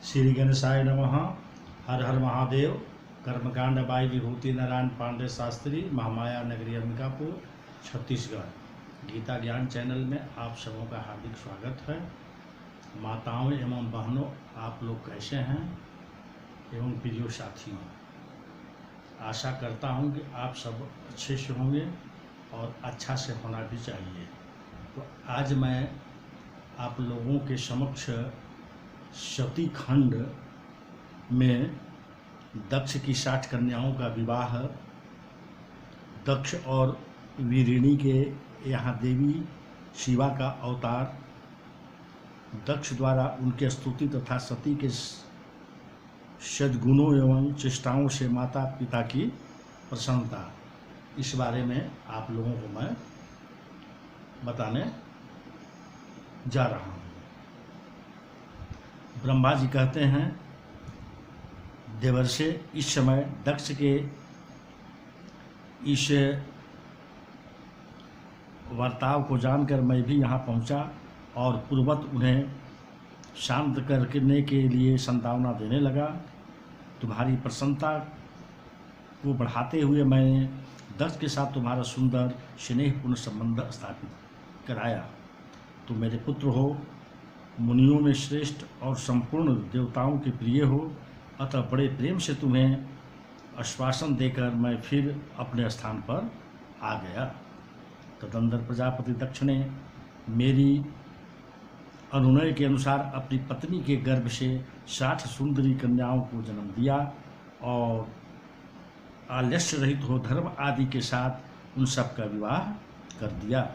श्री गणेशाय नमः। हर हर महादेव। कर्मकांड बाई विभूति नारायण पांडे शास्त्री, महामाया नगरी, अंबिकापुर, छत्तीसगढ़। गीता ज्ञान चैनल में आप सबों का हार्दिक स्वागत है। माताओं एवं बहनों, आप लोग कैसे हैं एवं प्रिय साथियों, आशा करता हूं कि आप सब अच्छे से होंगे और अच्छा से होना भी चाहिए। तो आज मैं आप लोगों के समक्ष सती खंड में दक्ष की 60 कन्याओं का विवाह, दक्ष और वीरिणी के यहाँ देवी शिवा का अवतार, दक्ष द्वारा उनके स्तुति तथा सती के सद्गुणों एवं चेष्टाओं से माता पिता की प्रसन्नता, इस बारे में आप लोगों को मैं बताने जा रहा हूँ। ब्रह्मा जी कहते हैं, देवर्षे, इस समय दक्ष के इस वर्ताव को जानकर मैं भी यहाँ पहुँचा और पूर्वत उन्हें शांत करने के लिए संतावना देने लगा। तुम्हारी प्रसन्नता को बढ़ाते हुए मैंने दक्ष के साथ तुम्हारा सुंदर स्नेहपूर्ण संबंध स्थापित कराया। तुम मेरे पुत्र हो, मुनियों में श्रेष्ठ और संपूर्ण देवताओं के प्रिय हो, अतः बड़े प्रेम से तुम्हें आश्वासन देकर मैं फिर अपने स्थान पर आ गया। तदंतर प्रजापति दक्ष ने मेरी अनुनय के अनुसार अपनी पत्नी के गर्भ से 60 सुंदरी कन्याओं को जन्म दिया और आलस्य रहित हो धर्म आदि के साथ उन सब का विवाह कर दिया।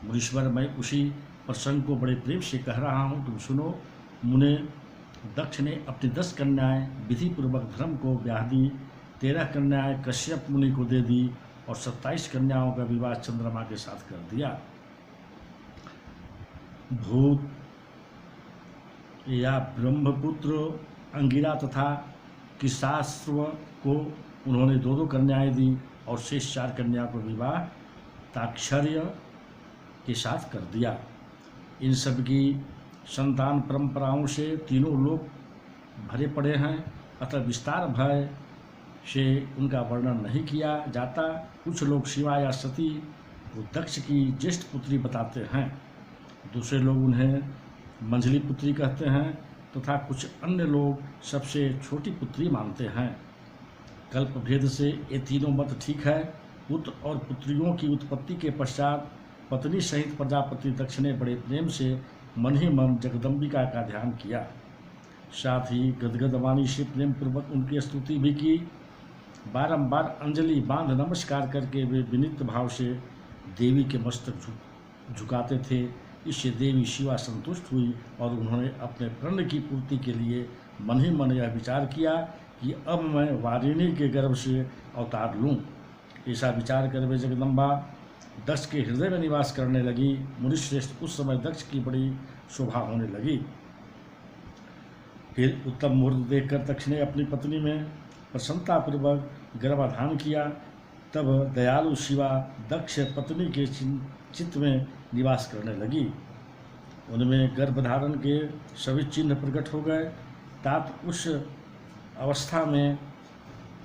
मुनीश्वर, मैं उसी प्रसंग को बड़े प्रेम से कह रहा हूँ, तुम सुनो। मुने दक्ष ने अपनी 10 कन्याएं विधि पूर्वक धर्म को ब्याह दी, 13 कन्याएं कश्यप मुनि को दे दी और 27 कन्याओं का विवाह चंद्रमा के साथ कर दिया। भूत या ब्रह्मपुत्र अंगिरा तथा किसास्व को उन्होंने 2-2 कन्याएं दी और शेष 4 कन्या को विवाह ताक्षर्य के साथ कर दिया। इन सब की संतान परंपराओं से तीनों लोग भरे पड़े हैं, अतः विस्तार भय से उनका वर्णन नहीं किया जाता। कुछ लोग शिवा या सती को दक्ष की ज्येष्ठ पुत्री बताते हैं, दूसरे लोग उन्हें मंझली पुत्री कहते हैं तथा कुछ अन्य लोग सबसे छोटी पुत्री मानते हैं। कल्प भेद से ये तीनों मत ठीक है। पुत्र और पुत्रियों की उत्पत्ति के पश्चात पत्नी सहित प्रजापति दक्ष ने बड़े प्रेम से मन ही मन जगदम्बिका का ध्यान किया, साथ ही गदगद वाणी से प्रेम पूर्वक उनकी स्तुति भी की। बारंबार अंजलि बांध नमस्कार करके वे विनीत भाव से देवी के मस्तक झुकाते थे। इससे देवी शिवा संतुष्ट हुई और उन्होंने अपने प्रण की पूर्ति के लिए मन ही मन यह विचार किया कि अब मैं वारिणी के गर्भ से अवतार लूँ। ऐसा विचार कर वे जगदम्बा दक्ष के हृदय में निवास करने लगी। मुनिश्रेष्ठ, उस समय दक्ष की बड़ी शोभा होने लगी। फिर उत्तम मुहूर्त देखकर दक्ष ने अपनी पत्नी में प्रसन्नतापूर्वक गर्भाधान किया। तब दयालु शिवा दक्ष पत्नी के चित्त में निवास करने लगी। उनमें गर्भधारण के सभी चिन्ह प्रकट हो गए। तात उस अवस्था में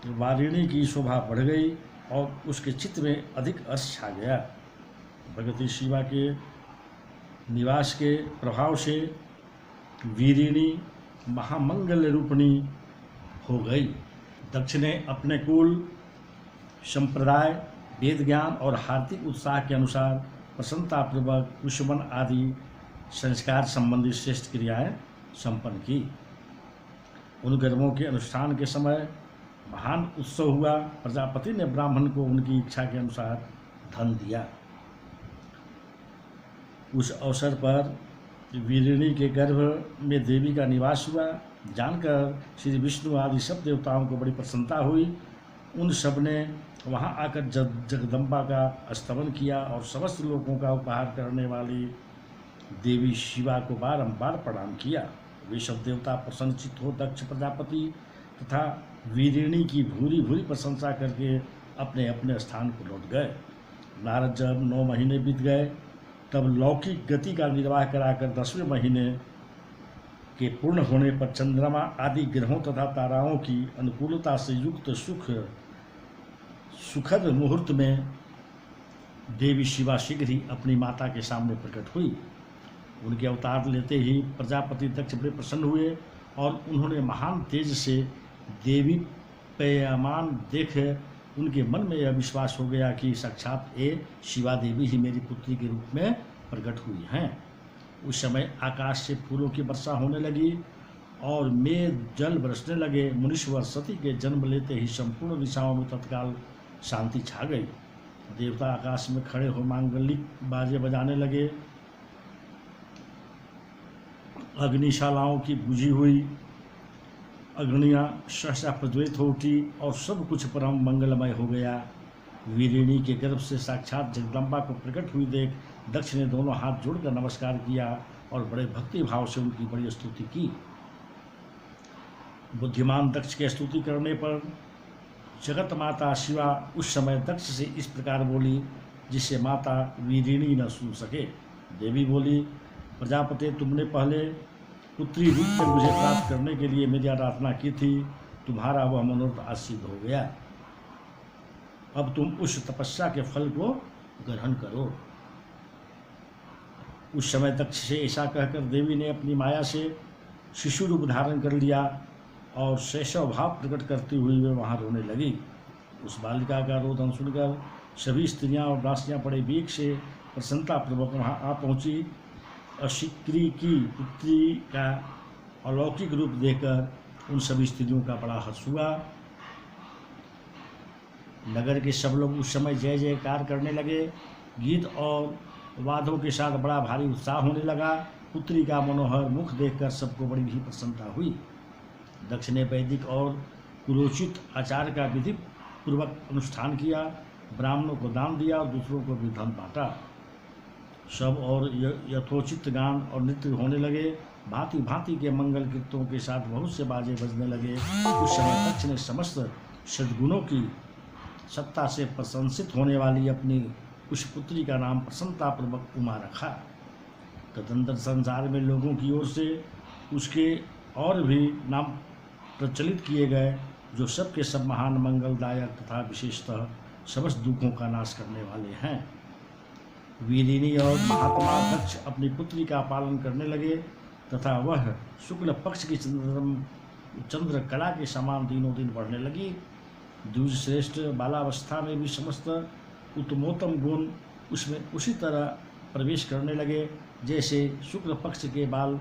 वारिणी की शोभा बढ़ गई और उसके चित्त में अधिक हर्ष छा गया। भगवती शिवा के निवास के प्रभाव से वीरिणी महामंगल रूपिणी हो गई। दक्ष ने अपने कुल, संप्रदाय, वेद ज्ञान और हार्दिक उत्साह के अनुसार प्रसन्नतापूर्वक कुशमन आदि संस्कार संबंधी श्रेष्ठ क्रियाएं संपन्न की। उन कर्मों के अनुष्ठान के समय महान उत्सव हुआ। प्रजापति ने ब्राह्मण को उनकी इच्छा के अनुसार धन दिया। उस अवसर पर वीरिणी के गर्भ में देवी का निवास हुआ। जानकर श्री विष्णु आदि सब देवताओं को बड़ी प्रसन्नता हुई। उन सब ने वहां आकर जगदम्बा का स्तवन किया और समस्त लोगों का उपहार करने वाली देवी शिवा को बारंबार प्रणाम किया। वे सब देवता प्रसन्नचित्त हो दक्ष प्रजापति तथा वीरिणी की भूरी भूरी प्रशंसा करके अपने अपने स्थान को लौट गए। नारद जब 9 महीने बीत गए तब लौकिक गति का निर्वाह कराकर 10वें महीने के पूर्ण होने पर चंद्रमा आदि ग्रहों तथा ताराओं की अनुकूलता से युक्त सुखद मुहूर्त में देवी शिवा शीघ्र ही अपनी माता के सामने प्रकट हुई। उनके अवतार लेते ही प्रजापति दक्ष बड़े प्रसन्न हुए और उन्होंने महान तेज से देवी पेयमान देख उनके मन में यह विश्वास हो गया कि साक्षात शिवा देवी ही मेरी पुत्री के रूप में प्रकट हुई हैं। उस समय आकाश से फूलों की वर्षा होने लगी और मेघ जल बरसने लगे। मुनीश्वर सती के जन्म लेते ही संपूर्ण दिशाओं में तत्काल शांति छा गई। देवता आकाश में खड़े हो मांगलिक बाजे बजाने लगे। अग्निशालाओं की बुझी हुई अग्नियां सहसा प्रज्वलित हो उठी और सब कुछ परम मंगलमय हो गया। वीरिणी के गर्भ से साक्षात जगदम्बा को प्रकट हुई देख दक्ष ने दोनों हाथ जोड़कर नमस्कार किया और बड़े भक्ति भाव से उनकी बड़ी स्तुति की। बुद्धिमान दक्ष की स्तुति करने पर जगत माता शिवा उस समय दक्ष से इस प्रकार बोली जिसे माता वीरिणी न सुन सके। देवी बोली, प्रजापति, तुमने पहले पुत्री रूप में मुझे प्राप्त करने के लिए मेरी आराधना की थी। तुम्हारा वह मनोरथ आज सिद्ध हो गया। अब तुम उस तपस्या के फल को ग्रहण करो। उस समय दक्ष से ऐसा कहकर देवी ने अपनी माया से शिशु रूप धारण कर लिया और शैशव भाव प्रकट करती हुई वे वहाँ रोने लगी। उस बालिका का रोदन सुनकर सभी स्त्रियां और दासियां बड़े वेग से प्रसन्नतापूर्वक वहाँ आ पहुँची। अशिक्री की पुत्री का अलौकिक रूप देखकर उन सभी स्त्रियों का बड़ा हर्ष हुआ। नगर के सब लोग उस समय जय जयकार करने लगे। गीत और वादों के साथ बड़ा भारी उत्साह होने लगा। पुत्री का मनोहर मुख देखकर सबको बड़ी ही प्रसन्नता हुई। दक्ष ने वैदिक और कुलोचित आचार का विधि पूर्वक अनुष्ठान किया। ब्राह्मणों को दान दिया और दूसरों को भी धन बांटा। सब और यथोचित गान और नृत्य होने लगे। भांति भांति के मंगल कीर्तनों के साथ बहुत से बाजे बजने लगे। उस समय दक्ष ने समस्त सद्गुणों की सत्ता से प्रशंसित होने वाली अपनी उस पुत्री का नाम प्रसन्नतापूर्वक उमा रखा। तदंतर संसार में लोगों की ओर से उसके और भी नाम प्रचलित किए गए जो सबके सब महान मंगलदायक तथा विशेषतः समस्त दुखों का नाश करने वाले हैं। वीरिणी और महात्मा दक्ष अपनी पुत्री का पालन करने लगे तथा वह शुक्ल पक्ष की चंद्रकला के समान दिनों दिन बढ़ने लगी। द्विज श्रेष्ठ बालावस्था में भी समस्त उत्तमोत्तम गुण उसमें उसी तरह प्रवेश करने लगे जैसे शुक्ल पक्ष के बाल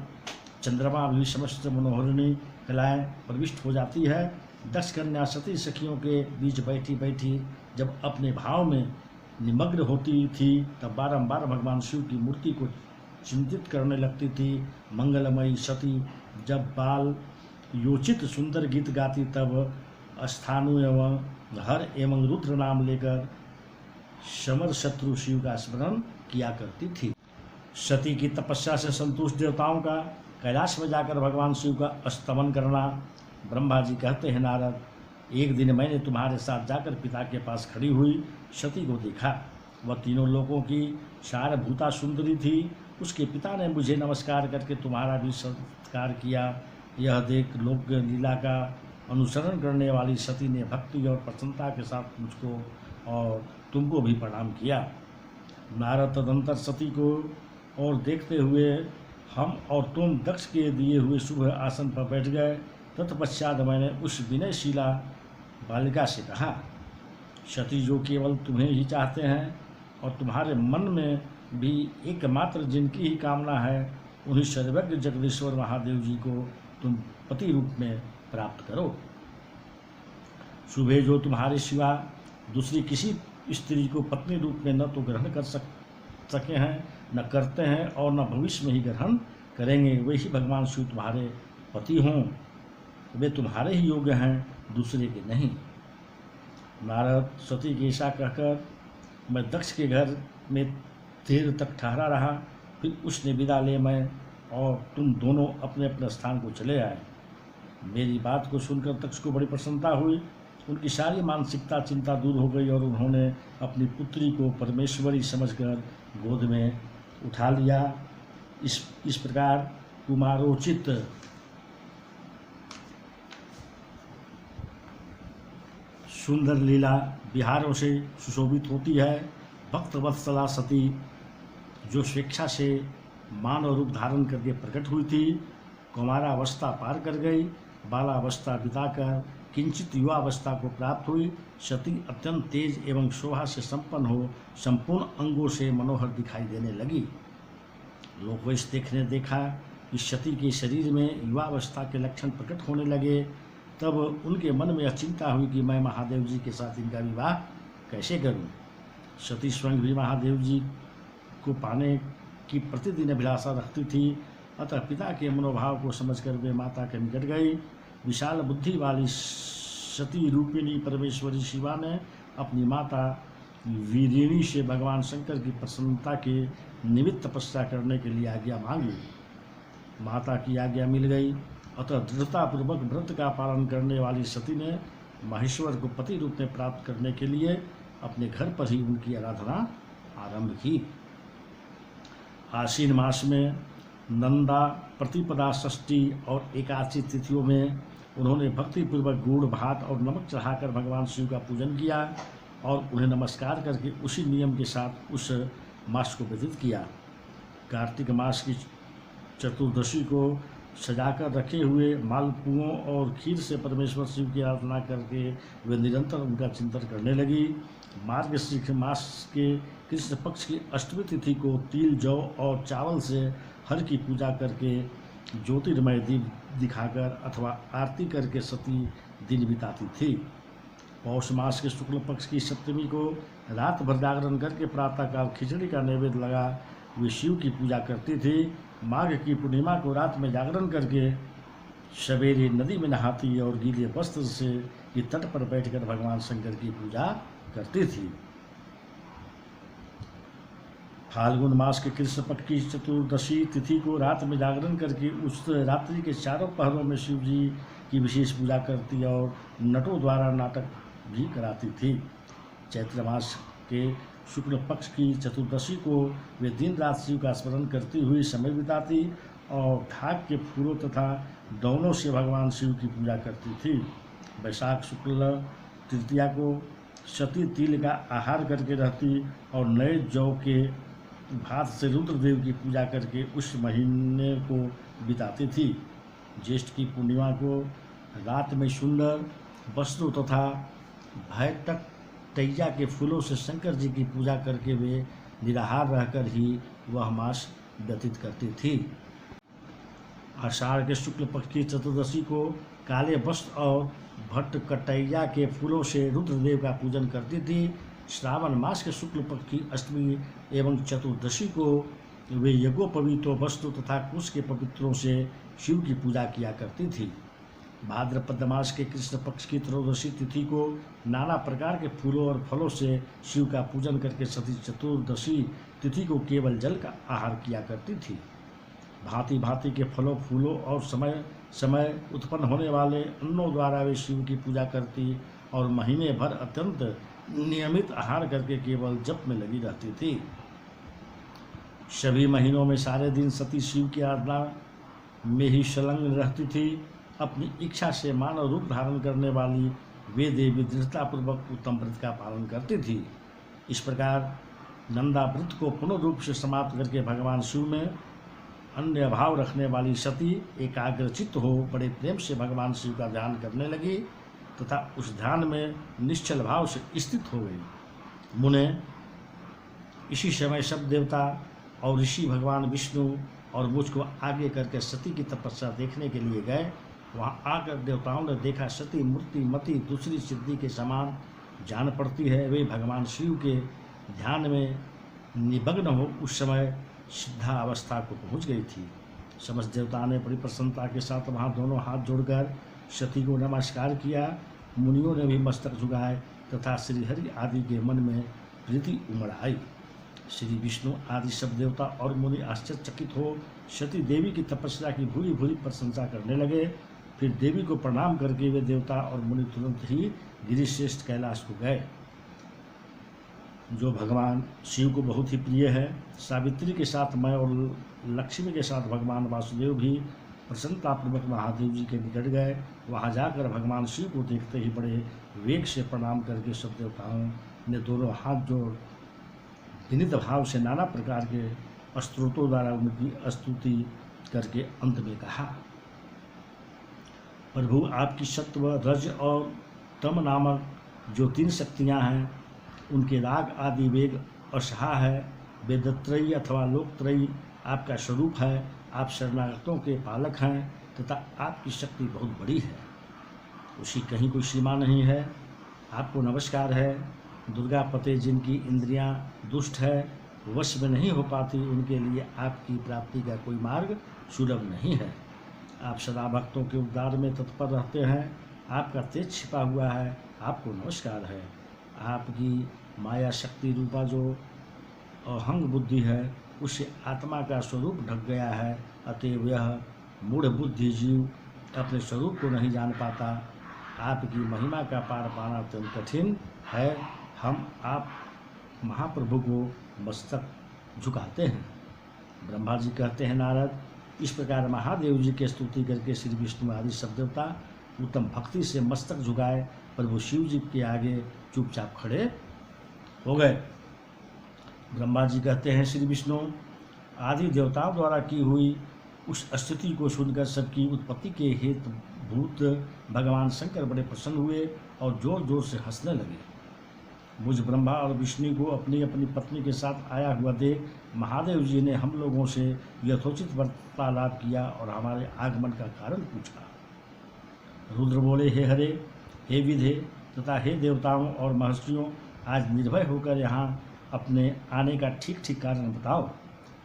चंद्रमा भी समस्त मनोहरिणी कलाएँ प्रविष्ट हो जाती है। दक्ष कन्या सती सखियों के बीच बैठी बैठी जब अपने भाव में निमग्न होती थी तब बारंबार भगवान शिव की मूर्ति को चिंतित करने लगती थी। मंगलमयी सती जब बाल योचित सुंदर गीत गाती तब स्थानु एवं हर एवं रुद्र नाम लेकर समर शत्रु शिव का स्मरण किया करती थी। सती की तपस्या से संतुष्ट देवताओं का कैलाश में जाकर भगवान शिव का स्तमन करना। ब्रह्मा जी कहते हैं, नारद, एक दिन मैंने तुम्हारे साथ जाकर पिता के पास खड़ी हुई सती को देखा। वह तीनों लोगों की सारभूता सुंदरी थी। उसके पिता ने मुझे नमस्कार करके तुम्हारा भी सत्कार किया। यह देख लोक लीला का अनुसरण करने वाली सती ने भक्ति और प्रसन्नता के साथ मुझको और तुमको भी प्रणाम किया। नारद तदंतर सती को और देखते हुए हम और तुम दक्ष के दिए हुए शुभ आसन पर बैठ गए। तत्पश्चात मैंने उस विनयशीला बालिका से कहा, सती जो केवल तुम्हें ही चाहते हैं और तुम्हारे मन में भी एकमात्र जिनकी ही कामना है, उन्हीं सर्वज्ञ जगदीश्वर महादेव जी को तुम पति रूप में प्राप्त करो। सुबह जो तुम्हारे सिवा दूसरी किसी स्त्री को पत्नी रूप में न तो ग्रहण कर सके हैं, न करते हैं और न भविष्य में ही ग्रहण करेंगे, वही भगवान शिव तुम्हारे पति हों। वे तुम्हारे ही योग्य हैं, दूसरे के नहीं। नारद सती के ऐसा कहकर मैं दक्ष के घर में देर तक ठहरा रहा। फिर उसने विदा ले मैं और तुम दोनों अपने अपने स्थान को चले आए। मेरी बात को सुनकर दक्ष को बड़ी प्रसन्नता हुई। उनकी सारी मानसिकता चिंता दूर हो गई और उन्होंने अपनी पुत्री को परमेश्वरी समझकर गोद में उठा लिया। इस प्रकार कुमारोचित सुंदर लीला विहारों से सुशोभित होती है। भक्त वत्सला सती जो स्वेच्छा से मानव रूप धारण करके प्रकट हुई थी, कुमारावस्था पार कर गई, बालावस्था बिताकर किंचित युवावस्था को प्राप्त हुई। सती अत्यंत तेज एवं शोभा से संपन्न हो संपूर्ण अंगों से मनोहर दिखाई देने लगी। लोगों को इस देखा कि सती के शरीर में युवावस्था के लक्षण प्रकट होने लगे। तब उनके मन में चिंता हुई कि मैं महादेव जी के साथ इनका विवाह कैसे करूं। सती स्वयं भी महादेव जी को पाने की प्रतिदिन अभिलाषा रखती थी। अतः पिता के मनोभाव को समझकर वे माता के निकट गई। विशाल बुद्धि वाली सती रूपिणी परमेश्वरी शिवा ने अपनी माता वीरिणी से भगवान शंकर की प्रसन्नता के निमित्त तपस्या करने के लिए आज्ञा मांगी। माता की आज्ञा मिल गई। अतः दृढ़तापूर्वक व्रत का पालन करने वाली सती ने महेश्वर को पति रूप में प्राप्त करने के लिए अपने घर पर ही उनकी आराधना आरंभ की। आश्विन मास में नंदा, प्रतिपदा, षष्ठी और एकादशी तिथियों में उन्होंने भक्तिपूर्वक गुड़, भात और नमक चढ़ाकर भगवान शिव का पूजन किया और उन्हें नमस्कार करके उसी नियम के साथ उस मास को व्यतीत किया। कार्तिक मास की चतुर्दशी को सजाकर रखे हुए मालपुओं और खीर से परमेश्वर शिव की आराधना करके वे निरंतर उनका चिंतन करने लगी। मार्गशीर्ष मास के कृष्ण पक्ष की अष्टमी तिथि को तिल, जौ और चावल से हर की पूजा करके ज्योतिर्मय दीप दिखाकर अथवा आरती करके सती दिन बिताती थी। पौष मास के शुक्ल पक्ष की सप्तमी को रात भर जागरण करके प्रातःकाल खिचड़ी का नैवेद्य लगा वे शिव की पूजा करती थी। माघ की पूर्णिमा को रात में जागरण करके सवेरे नदी में नहाती और गीले वस्त्र से की तट पर बैठकर भगवान शंकर की पूजा करती थी। फाल्गुन मास के कृष्ण पक्ष की चतुर्दशी तिथि को रात में जागरण करके उस रात्रि के चारों पहरों में शिव जी की विशेष पूजा करती और नटों द्वारा नाटक भी कराती थी। चैत्र मास के शुक्ल पक्ष की चतुर्दशी को वे दिन रात शिव का स्मरण करती हुई समय बिताती और ढाक के फूलों तथा दोनों से भगवान शिव की पूजा करती थी। वैशाख शुक्ल तृतीया को सती तिल का आहार करके रहती और नए जौ के भात से रुद्रदेव की पूजा करके उस महीने को बिताती थी। ज्येष्ठ की पूर्णिमा को रात में सुंदर वस्त्रों तथा भैटक तैया के फूलों से शंकर जी की पूजा करके वे निराहार रहकर ही वह मास व्यतीत करती थी। आषाढ़ के शुक्ल पक्ष की चतुर्दशी को काले वस्त्र और भट्टकटैया के फूलों से रुद्रदेव का पूजन करती थी। श्रावण मास के शुक्ल पक्ष की अष्टमी एवं चतुर्दशी को वे यज्ञोपवीत वस्त्र तथा कुश के पवित्रों से शिव की पूजा किया करती थी। भाद्रपद मास के कृष्ण पक्ष की त्रयोदशी तिथि को नाना प्रकार के फूलों और फलों से शिव का पूजन करके सती चतुर्दशी तिथि को केवल जल का आहार किया करती थी। भांति भांति के फलों, फूलों और समय समय उत्पन्न होने वाले अन्नों द्वारा वे शिव की पूजा करती और महीने भर अत्यंत नियमित आहार करके केवल जप में लगी रहती थी। सभी महीनों में सारे दिन सती शिव की आराधना में ही संलग्न रहती थी। अपनी इच्छा से मानव रूप धारण करने वाली वे देवी दृढ़तापूर्वक उत्तम व्रत का पालन करती थी। इस प्रकार नंदा व्रत को पूर्ण रूप से समाप्त करके भगवान शिव में अन्य भाव रखने वाली सती एकाग्रचित्त हो बड़े प्रेम से भगवान शिव का ध्यान करने लगी तथा उस ध्यान में निश्चल भाव से स्थित हो गई। मुने इसी समय सब देवता और ऋषि भगवान विष्णु और मुझको आगे करके सती की तपस्या देखने के लिए गए। वहाँ आकर देवताओं ने देखा सती मूर्ति मति दूसरी सिद्धि के समान जान पड़ती है। वे भगवान शिव के ध्यान में निमग्न हो उस समय सिद्धा अवस्था को पहुँच गई थी। समस्त देवता ने बड़ी प्रसन्नता के साथ वहाँ दोनों हाथ जोड़कर सती को नमस्कार किया। मुनियों ने भी मस्तक झुकाए तथा श्रीहरि आदि के मन में प्रीति उमड़ आई। श्री विष्णु आदि सब देवता और मुनि आश्चर्यचकित हो सती देवी की तपस्या की भूरी भूरी प्रशंसा करने लगे। फिर देवी को प्रणाम करके वे देवता और मुनि तुरंत ही गिरिश्रेष्ठ कैलाश को गए। जो भगवान शिव को बहुत ही प्रिय है। सावित्री के साथ मैं और लक्ष्मी के साथ भगवान वासुदेव भी प्रसन्नतापूर्वक महादेव जी के निकट गए। वहाँ जाकर भगवान शिव को देखते ही बड़े वेग से प्रणाम करके सब देवताओं ने दोनों हाथ जोड़ विनीत भाव से नाना प्रकार के स्तोत्रों द्वारा उनकी स्तुति करके अंत में कहा, प्रभु आपकी सत्व, रज और तम नामक जो 3 शक्तियाँ हैं, उनके राग आदि वेग असहा है। वेदत्रयी अथवा लोकत्रयी आपका स्वरूप है। आप शरणागतों के पालक हैं तथा आपकी शक्ति बहुत बड़ी है, उसकी कहीं कोई सीमा नहीं है। आपको नमस्कार है। दुर्गा पते जिनकी इंद्रियां दुष्ट है, वश में नहीं हो पाती, उनके लिए आपकी प्राप्ति का कोई मार्ग सुलभ नहीं है। आप सदा भक्तों के उद्धार में तत्पर रहते हैं। आपका तेज छिपा हुआ है। आपको नमस्कार है। आपकी माया शक्ति रूपा जो अहंग बुद्धि है, उससे आत्मा का स्वरूप ढक गया है। अतएव यह मूढ़ बुद्धि जीव अपने स्वरूप को नहीं जान पाता। आपकी महिमा का पार पाना अत्यंत कठिन है। हम आप महाप्रभु को मस्तक झुकाते हैं। ब्रह्मा जी कहते हैं, नारद, इस प्रकार महादेव जी की स्तुति करके श्री विष्णु आदि सब देवता उत्तम भक्ति से मस्तक झुकाए प्रभु शिव जी के आगे चुपचाप खड़े हो गए। ब्रह्मा जी कहते हैं, श्री विष्णु आदि देवताओं द्वारा की हुई उस स्तुति को सुनकर सबकी उत्पत्ति के हेतु भूत भगवान शंकर बड़े प्रसन्न हुए और जोर जोर से हंसने लगे। मुझ ब्रह्मा और विष्णु को अपनी अपनी पत्नी के साथ आया हुआ देख महादेव जी ने हम लोगों से यथोचित वार्तालाप किया और हमारे आगमन का कारण पूछा। रुद्र बोले, हे हरे, हे विधे तथा हे देवताओं और महर्षियों, आज निर्भय होकर यहाँ अपने आने का ठीक ठीक कारण बताओ।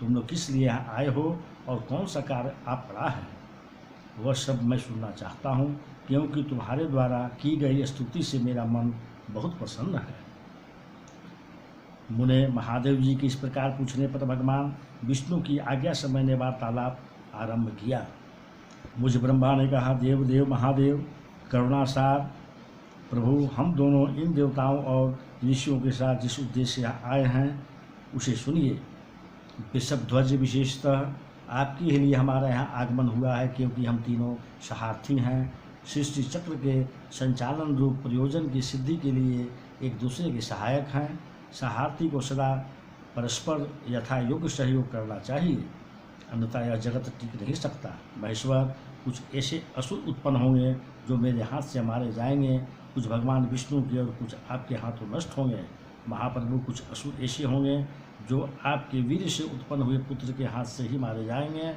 तुम लोग किस लिए यहाँ आए हो और कौन सा कार्य आप पड़ा है, वह सब मैं सुनना चाहता हूँ, क्योंकि तुम्हारे द्वारा की गई स्तुति से मेरा मन बहुत प्रसन्न है। मुने महादेव जी के इस प्रकार पूछने पर भगवान विष्णु की आज्ञा से मैंने वार्तालाप आरंभ किया। मुझ ब्रह्मा ने कहा, देव देव महादेव करुणासार प्रभु, हम दोनों इन देवताओं और ऋषियों के साथ जिस उद्देश्य से आए हैं उसे सुनिए। वृषभध्वज विशेषतः आपके ही लिए हमारा यहाँ आगमन हुआ है, क्योंकि हम तीनों सहार्थी हैं। सृष्टि चक्र के संचालन रूप प्रयोजन की सिद्धि के लिए एक दूसरे के सहायक हैं। सहार्थी को सदा परस्पर यथा योग्य सहयोग करना चाहिए, अन्यथा यह जगत टिक नहीं सकता। महेश्वर, कुछ ऐसे असुर उत्पन्न होंगे जो मेरे हाथ से मारे जाएंगे, कुछ भगवान विष्णु के और कुछ आपके हाथों नष्ट होंगे। महाप्रभु, कुछ असुर ऐसे होंगे जो आपके वीर से उत्पन्न हुए पुत्र के हाथ से ही मारे जाएंगे।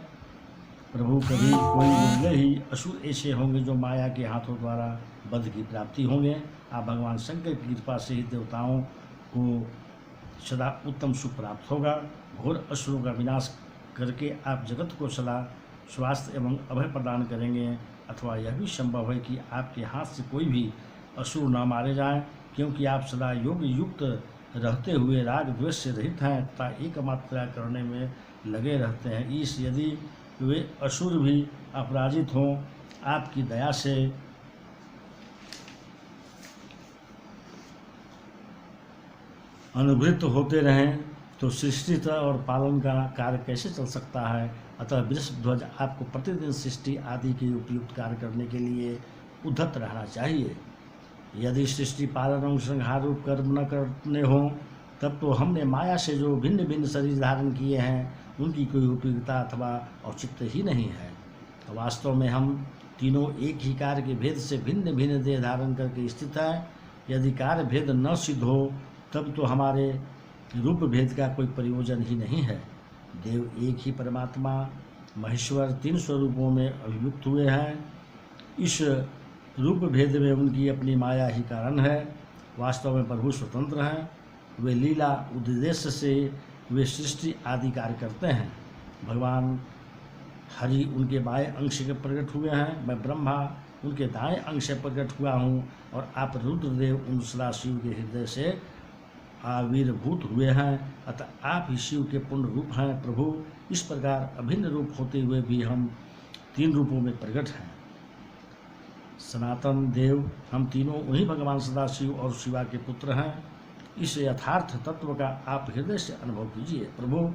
प्रभु, कभी कोई निर्दय ही असुर ऐसे होंगे जो माया के हाथों द्वारा वध की प्राप्ति होंगे। आप भगवान शंकर की कृपा से ही देवताओं को सदा उत्तम सुख प्राप्त होगा। घोर असुरों का विनाश करके आप जगत को सदा स्वास्थ्य एवं अभय प्रदान करेंगे, अथवा यह भी संभव है कि आपके हाथ से कोई भी असुर न मारे जाएं, क्योंकि आप सदा योग युक्त रहते हुए राग द्वेष से रहित हैं तथा एकमात्र करने में लगे रहते हैं। इस यदि वे असुर भी अपराजित हों, आपकी दया से अनुवृत्त होते रहें तो सृष्टि और पालन का कार्य कैसे चल सकता है। अतः वृषभध्वज, आपको प्रतिदिन सृष्टि आदि के उपयुक्त कार्य करने के लिए उद्धत रहना चाहिए। यदि सृष्टि पालन और संहार रूप कर्म न करने हों, तब तो हमने माया से जो भिन्न भिन्न शरीर धारण किए हैं उनकी कोई उपयोगिता अथवा औचित्य ही नहीं है। वास्तव में हम तीनों एक ही कार्य के भेद से भिन्न भिन्न देह धारण करके स्थित हैं। यदि कार्य भेद न सिद्ध हो तब तो हमारे रूप भेद का कोई प्रयोजन ही नहीं है। देव एक ही परमात्मा महेश्वर 3 स्वरूपों में अभिव्यक्त हुए हैं। इस रूप भेद में उनकी अपनी माया ही कारण है। वास्तव में प्रभु स्वतंत्र हैं। वे लीला उद्देश्य से वे सृष्टि आदि कार्य करते हैं। भगवान हरि उनके बाएं अंश के प्रकट हुए हैं, मैं ब्रह्मा उनके दाएं अंश से प्रकट हुआ हूँ, और आप रुद्रदेव उन सदा शिव के हृदय से आविर्भूत हुए हैं। अतः आप ही शिव के पूर्ण रूप हैं। प्रभु, इस प्रकार अभिन्न रूप होते हुए भी हम 3 रूपों में प्रकट हैं। सनातन देव, हम तीनों उन्हीं भगवान सदाशिव और शिवा के पुत्र हैं। इस यथार्थ तत्व का आप हृदय से अनुभव कीजिए। प्रभु,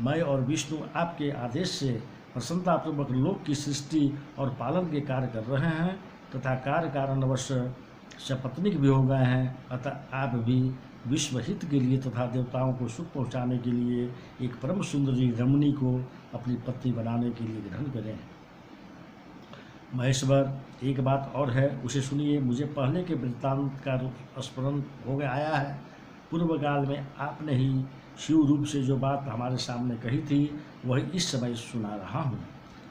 मैं और विष्णु आपके आदेश से प्रसन्नतापूर्वक लोक की सृष्टि और पालन के कार्य कर रहे हैं तथा कार्य कारणवश सपत्नीक भी हो गए हैं। अतः आप भी विश्वहित के लिए तथा देवताओं को सुख पहुँचाने के लिए एक परम सुंदरी रमणी को अपनी पत्नी बनाने के लिए ग्रहण करें। महेश्वर, एक बात और है, उसे सुनिए। मुझे पहले के वृत्तांत का स्मरण हो गया आया है। पूर्व काल में आपने ही शिव रूप से जो बात हमारे सामने कही थी वही इस समय सुना रहा हूँ।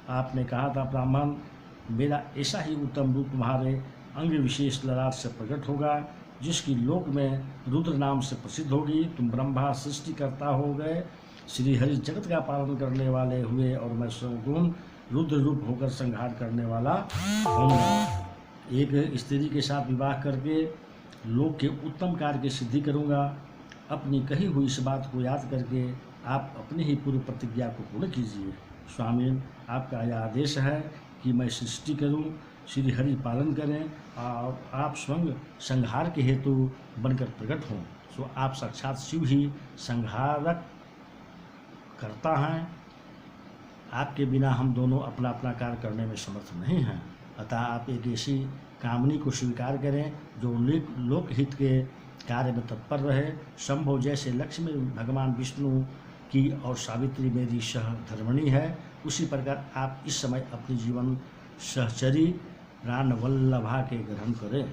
आपने कहा था, ब्राह्मण, मेरा ऐसा ही उत्तम रूप तुम्हारे अंग विशेष ललाट से प्रकट होगा जिसकी लोक में रुद्र नाम से प्रसिद्ध होगी। तुम ब्रह्मा सृष्टिकर्ता हो गए, श्री हरि जगत का पालन करने वाले हुए और मैं स्वयं रुद्र रूप होकर संहार करने वाला होऊंगा। एक स्त्री के साथ विवाह करके लोक के उत्तम कार्य की सिद्धि करूंगा। अपनी कही हुई इस बात को याद करके आप अपनी ही पूर्व प्रतिज्ञा को पूर्ण कीजिए। स्वामी, आपका यह आदेश है कि मैं सृष्टि करूं, श्री हरि पालन करें और आप स्वयं संहार के हेतु बनकर प्रकट हों। सो आप साक्षात शिव ही संहारक करता हैं। आपके बिना हम दोनों अपना अपना कार्य करने में समर्थ नहीं हैं। अतः आप एक ऐसी कामनी को स्वीकार करें जो लोकहित के कार्य में तत्पर रहे। संभव जैसे लक्ष्मी भगवान विष्णु की और सावित्री मेरी सहधर्मिणी है, उसी प्रकार आप इस समय अपनी जीवन सहचरी रानवल्लभा के ग्रहण करें।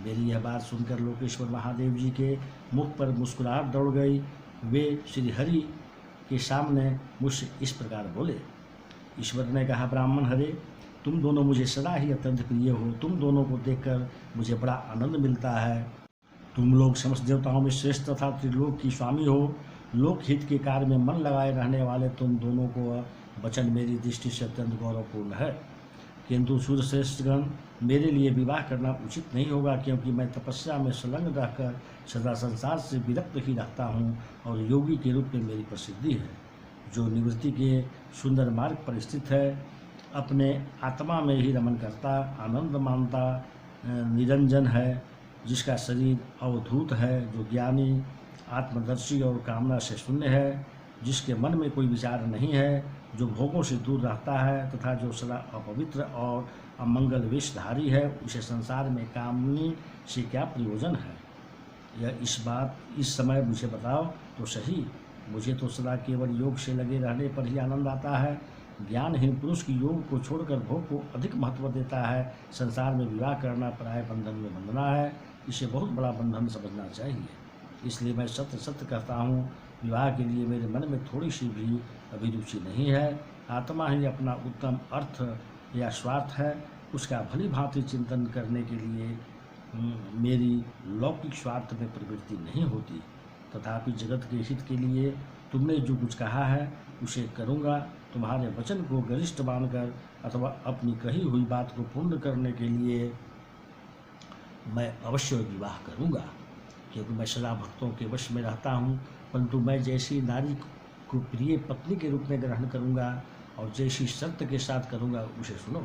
मेरी यह बात सुनकर लोकेश्वर महादेव जी के मुख पर मुस्कुराहट दौड़ गई। वे श्री हरि के सामने मुझसे इस प्रकार बोले। ईश्वर ने कहा, ब्राह्मण हरे, तुम दोनों मुझे सदा ही अत्यंत प्रिय हो। तुम दोनों को देखकर मुझे बड़ा आनंद मिलता है। तुम लोग समस्त देवताओं में श्रेष्ठ तथा त्रिलोक की स्वामी हो। लोकहित के कार्य में मन लगाए रहने वाले तुम दोनों को वचन मेरी दृष्टि से अत्यंत गौरवपूर्ण है। किंतु सूर्यश्रेष्ठगण, मेरे लिए विवाह करना उचित नहीं होगा, क्योंकि मैं तपस्या में संलग्न रहकर सदा संसार से विरक्त ही रहता हूँ और योगी के रूप में मेरी प्रसिद्धि है, जो निवृत्ति के सुंदर मार्ग पर स्थित है, अपने आत्मा में ही रमन करता, आनंद मानता, निरंजन है, जिसका शरीर अवधूत है, जो ज्ञानी, आत्मदर्शी और कामना से शून्य है, जिसके मन में कोई विचार नहीं है, जो भोगों से दूर रहता है तथा जो सदा अपवित्र और अमंगल वेशधारी है, उसे संसार में कामनी से क्या प्रयोजन है? यह इस समय मुझे बताओ तो सही। मुझे तो सदा केवल योग से लगे रहने पर ही आनंद आता है। ज्ञानहीन पुरुष की योग को छोड़कर भोग को अधिक महत्व देता है। संसार में विवाह करना पराय बंधन में बंधना है, इसे बहुत बड़ा बंधन समझना चाहिए। इसलिए मैं सत्य सत्य कहता हूँ, विवाह के लिए मेरे मन में थोड़ी सी भी अभिरुचि नहीं है। आत्मा ही अपना उत्तम अर्थ या स्वार्थ है, उसका भली भांति चिंतन करने के लिए मेरी लौकिक स्वार्थ में प्रवृत्ति नहीं होती। तथापि जगत के हित के लिए तुमने जो कुछ कहा है उसे करूँगा। तुम्हारे वचन को गरिष्ठ मानकर अथवा अपनी कही हुई बात को पूर्ण करने के लिए मैं अवश्य विवाह करूँगा, क्योंकि मैं सदा भक्तों के वश में रहता हूँ। परंतु मैं जैसी नारी को प्रिय पत्नी के रूप में ग्रहण करूँगा और जैसी शर्त के साथ करूँगा उसे सुनो।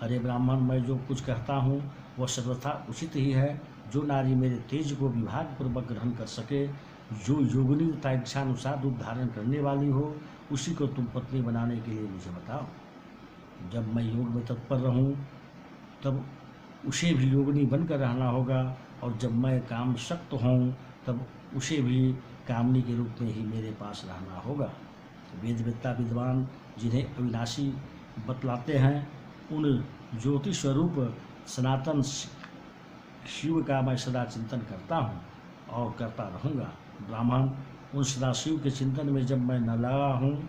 अरे ब्राह्मण, मैं जो कुछ कहता हूँ वह सर्वथा उचित ही है। जो नारी मेरे तेज को विभागपूर्वक ग्रहण कर सके, जो योगिनी तथा इच्छानुसार रूप धारण करने वाली हो, उसी को तुम पत्नी बनाने के लिए मुझे बताओ। जब मैं योग में तत्पर रहूँ तब उसे भी योगिनी बनकर रहना होगा, और जब मैं काम शक्त हूँ तब उसे भी कामनी के रूप में ही मेरे पास रहना होगा। वेदवेत्ता विद्वान जिन्हें अविनाशी बतलाते हैं, उन ज्योति स्वरूप सनातन शिव का मैं सदा चिंतन करता हूँ और करता रहूँगा। ब्राह्मण, उन सदाशिव के चिंतन में जब मैं न लगा हूँ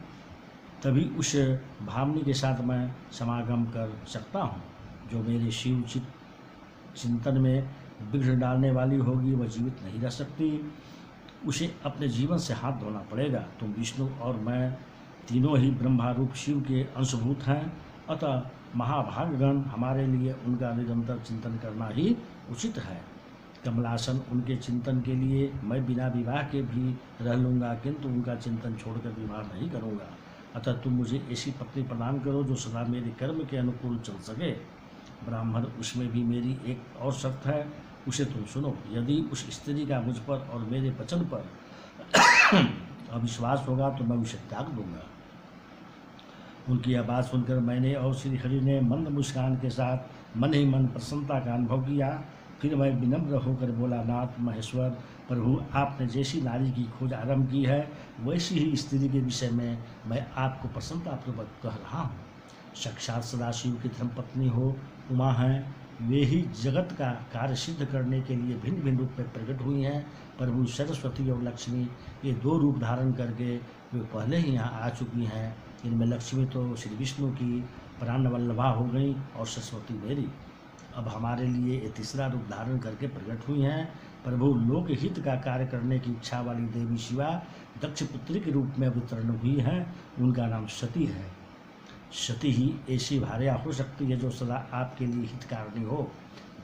तभी उस भावनी के साथ मैं समागम कर सकता हूँ। जो मेरे शिव चिंतन में विघ्न डालने वाली होगी वह जीवित नहीं रह सकती, उसे अपने जीवन से हाथ धोना पड़ेगा। तुम विष्णु और मैं तीनों ही ब्रह्मारूप शिव के अंशभूत हैं, अतः महाभागगण हमारे लिए उनका निरंतर चिंतन करना ही उचित है। कमलासन उनके चिंतन के लिए मैं बिना विवाह के भी रह लूँगा, किंतु उनका चिंतन छोड़कर विवाह नहीं करूँगा। अतः तुम मुझे ऐसी पत्नी प्रदान करो जो सदा मेरे कर्म के अनुकूल चल सके। ब्राह्मण, उसमें भी मेरी एक और शर्त है। उसे तुम सुनो। यदि उस स्त्री का मुझ पर और मेरे वचन पर अविश्वास होगा तो मैं उसे त्याग दूंगा। उनकी यह बात सुनकर मैंने और श्री हरि ने मंद मुस्कान के साथ मन ही मन प्रसन्नता का अनुभव किया। फिर मैं विनम्र होकर बोला, नाथ महेश्वर प्रभु, आपने जैसी नारी की खोज आरंभ की है वैसी ही स्त्री के विषय में मैं आपको प्रसन्नतापूर्वक कह रहा हूँ। साक्षात सदाशिव की धर्मपत्नी हो उमा हैं, वे ही जगत का कार्य सिद्ध करने के लिए भिन्न भिन्न रूप में प्रकट हुई हैं। प्रभु सरस्वती और लक्ष्मी ये दो रूप धारण करके वे पहले ही यहाँ आ चुकी हैं। इनमें लक्ष्मी तो श्री विष्णु की प्राणवल्लभा हो गई और सरस्वती मेरी अब हमारे लिए ये तीसरा रूप धारण करके प्रकट हुई हैं। प्रभु लोक हित का कार्य करने की इच्छा वाली देवी शिवा दक्ष पुत्री के रूप में अवतरण हुई हैं। उनका नाम सती है। सती ही ऐसी भार्या हो सकती है जो सदा आपके लिए हितकारिणी हो।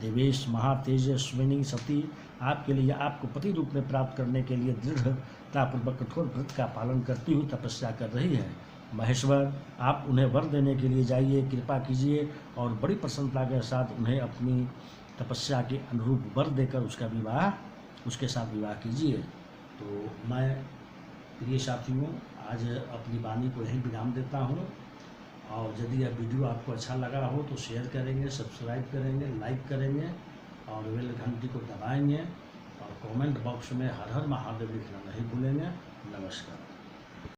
देवेश महातेजस्विनी सती आपके लिए आपको पति रूप में प्राप्त करने के लिए दृढ़तापूर्वक कठोर व्रत का पालन करती हुई तपस्या कर रही है। महेश्वर, आप उन्हें वर देने के लिए जाइए, कृपा कीजिए और बड़ी प्रसन्नता के साथ उन्हें अपनी तपस्या के अनुरूप वर देकर उसके साथ विवाह कीजिए। तो मैं प्रिय साथियों आज अपनी वाणी को यहीं विराम देता हूँ। और यदि यह वीडियो आपको अच्छा लगा हो तो शेयर करेंगे, सब्सक्राइब करेंगे, लाइक करेंगे और बेल घंटी को दबाएंगे और कमेंट बॉक्स में हर हर महादेव लिखना नहीं भूलेंगे। नमस्कार।